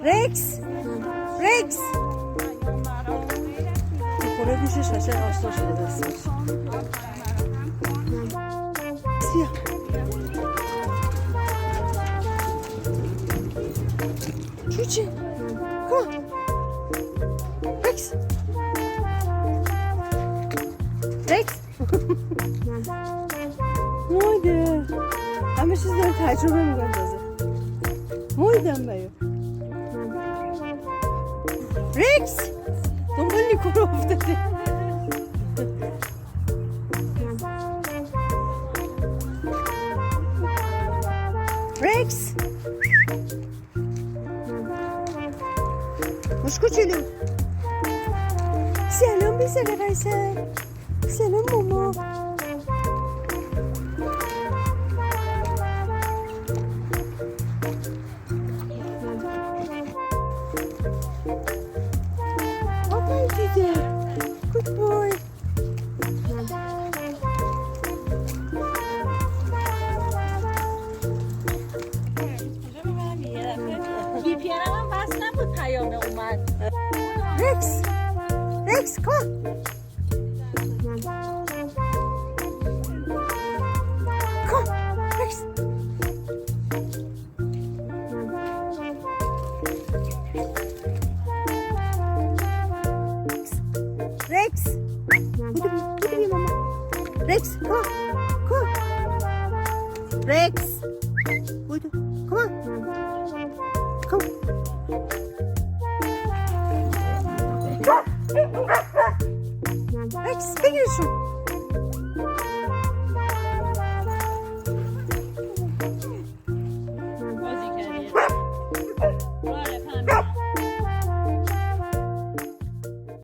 Rex! Rex! خوره گوشش قشنگ آشنا شده دستش. بیا. چوچه؟ کن. رکس. رکس. مایده. همه چیز داره تجربه میکنه تازه. مایدم باید. رکس. دنبال نیکو رو افتاده. رکس. مشکو چلو. سلام بیزاره قیصر. سلام ماما. آقای دیده. گود بای. رکس رکس کن کن رکس رکس بودو بی ماما رکس کن کن رکس بودو کمان کن